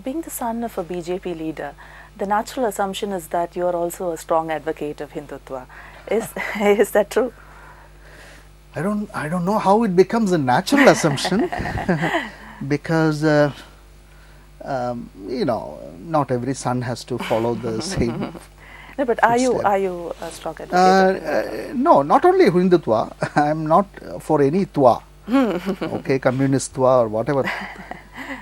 Being the son of a BJP leader, the natural assumption is that you are also a strong advocate of Hindutva. Is is that true? I don't know how it becomes a natural assumption because not every son has to follow the same. No, but are you a strong advocate of Hindutva? No, not only Hindutva. I am not for any twa, okay, communist twa or whatever.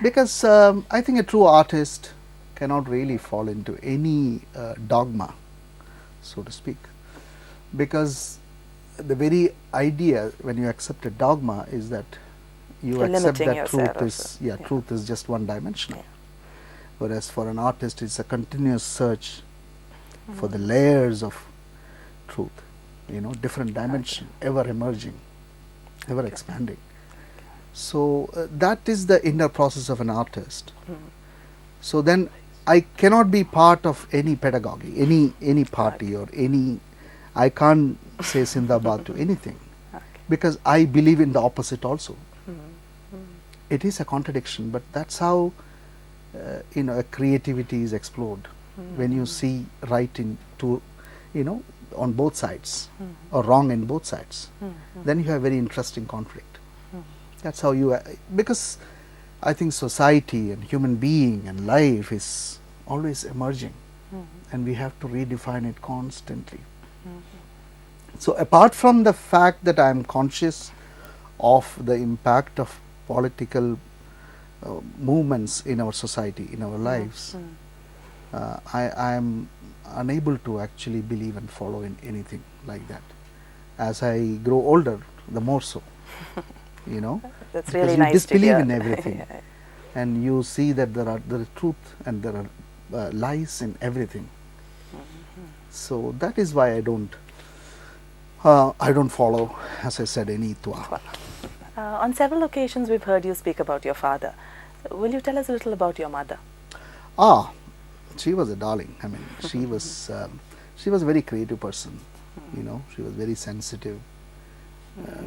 Because I think a true artist cannot really fall into any dogma, so to speak. Because the very idea when you accept a dogma is that you You're accept limiting that yourself truth is also. yeah, Yeah. truth is just one dimensional. Yeah. Whereas for an artist it's a continuous search for the layers of truth, different dimension, ever emerging, ever expanding. So that is the inner process of an artist. So then I cannot be part of any pedagogy, any party or any. I can't say Sindabad to anything because I believe in the opposite also. It is a contradiction, but that's how a creativity is explored when you see right into on both sides or wrong in both sides. Then you have very interesting conflict. That's how you because I think society and human being and life is always emerging and we have to redefine it constantly. So apart from the fact that I am conscious of the impact of political movements in our society, in our lives, I am unable to actually believe and follow in anything like that. As I grow older, the more so, That's because really you nice to disbelieve hear. in everything, and you see that there is truth and there are lies in everything. So that is why I don't follow, as I said, any twa. On several occasions, we've heard you speak about your father. Will you tell us a little about your mother? She was a darling. I mean, she was a very creative person. She was very sensitive.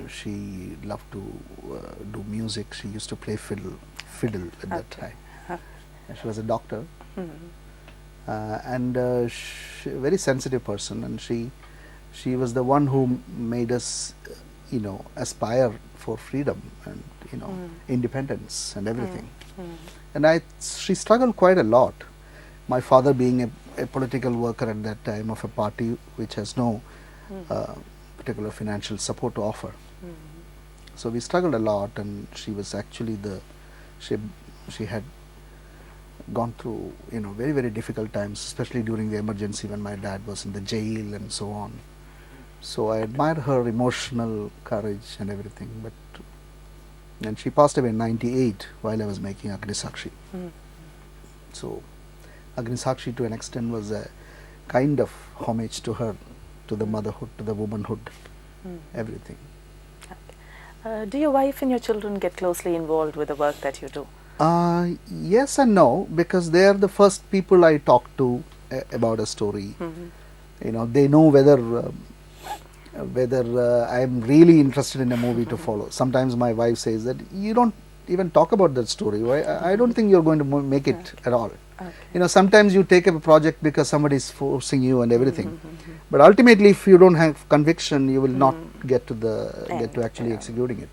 She loved to do music. She used to play fiddle at that time. And she was a doctor, and very sensitive person. And she was the one who made us, aspire for freedom and independence and everything. And she struggled quite a lot. My father being a political worker at that time of a party which has no particular financial support to offer. So we struggled a lot, and she was actually she had gone through very, very difficult times, especially during the emergency when my dad was in the jail and so on. So I admire her emotional courage and everything. And she passed away in '98 while I was making Agnisakshi. So Agnisakshi to an extent was a kind of homage to her, to the motherhood, to the womanhood, everything. Do your wife and your children get closely involved with the work that you do? Yes and no, because they are the first people I talk to about a story. They know whether I am really interested in a movie to follow. Sometimes my wife says that you don't even talk about that story. I don't think you're going to make it at all. Okay. Sometimes you take up a project because somebody is forcing you and everything. But ultimately, if you don't have conviction, you will not get to actually executing it.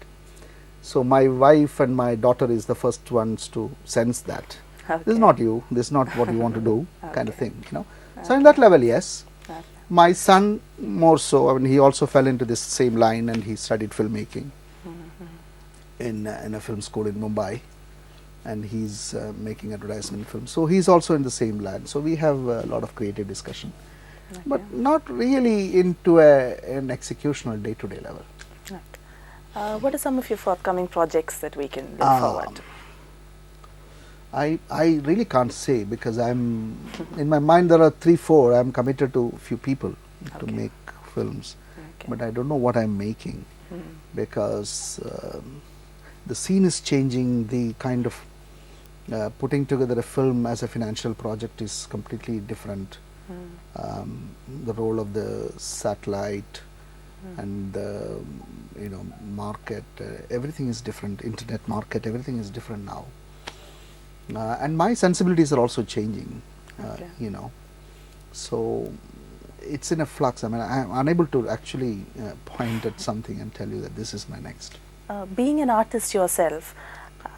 So my wife and my daughter is the first ones to sense that this is not you, this is not what you want to do, kind of thing. So in that level, yes. My son more so. I mean, he also fell into this same line, and he studied filmmaking in a film school in Mumbai, and he's making advertisement films. So he's also in the same line. So we have a lot of creative discussion, but not really into an executional day-to-day level. What are some of your forthcoming projects that we can look forward to? I really can't say, because I'm in my mind there are 3-4. I'm committed to a few people to make films, but I don't know what I'm making because the scene is changing. The kind of putting together a film as a financial project is completely different. The role of the satellite and the market, everything is different. Internet market, everything is different now. And my sensibilities are also changing, Okay. you know. So it's in a flux. I mean, I'm unable to actually point at something and tell you that this is my next. Being an artist yourself,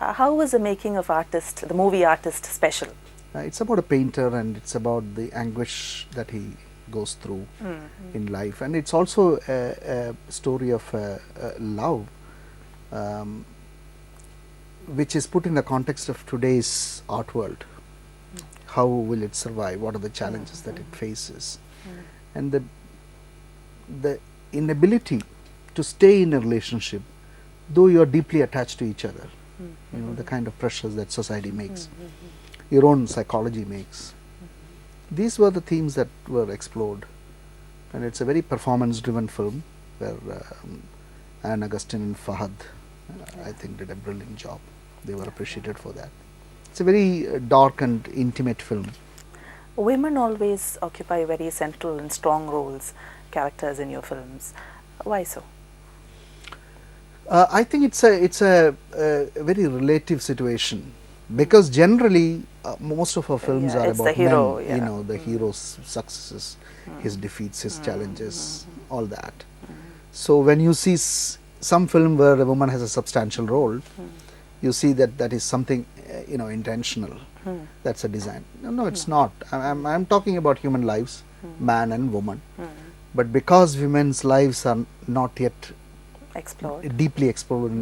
how was the making of the movie artist, special? It's about a painter, and it's about the anguish that he goes through in life, and it's also a story of love, which is put in the context of today's art world. How will it survive? What are the challenges that it faces? And the inability to stay in a relationship, though you are deeply attached to each other. You know, the kind of pressures that society makes, your own psychology makes. These were the themes that were explored, and it's a very performance-driven film where Anne Augustine and Fahad, I think, did a brilliant job. They were appreciated for that. It's a very dark and intimate film. Women always occupy very central and strong roles, characters in your films. Why so? I think it's a very relative situation, because generally most of our films are it's about the hero, men. You know, the hero's successes, his defeats, his challenges, all that. So when you see some film where a woman has a substantial role, you see that that is something intentional. That's a design. No, it's not. I'm talking about human lives, man and woman. But because women's lives are not yet deeply explored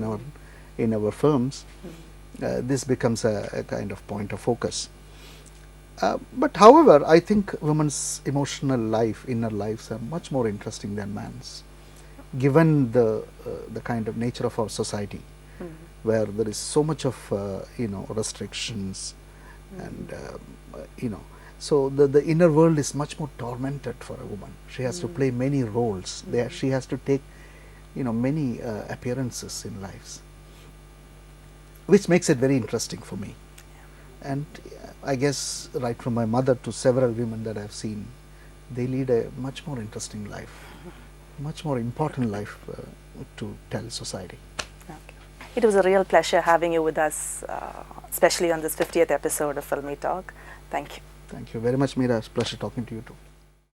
in our films, this becomes a kind of point of focus. But however, I think women's emotional life, inner lives, are much more interesting than man's, given the kind of nature of our society, where there is so much of restrictions, and so the inner world is much more tormented for a woman. She has to play many roles. She has to take many appearances in lives, which makes it very interesting for me. And I guess right from my mother to several women that I've seen, they lead a much more interesting life, much more important life to tell society. Okay. It was a real pleasure having you with us, especially on this 50th episode of Filmi Talk. Thank you. Thank you very much, Meera. It's a pleasure talking to you too.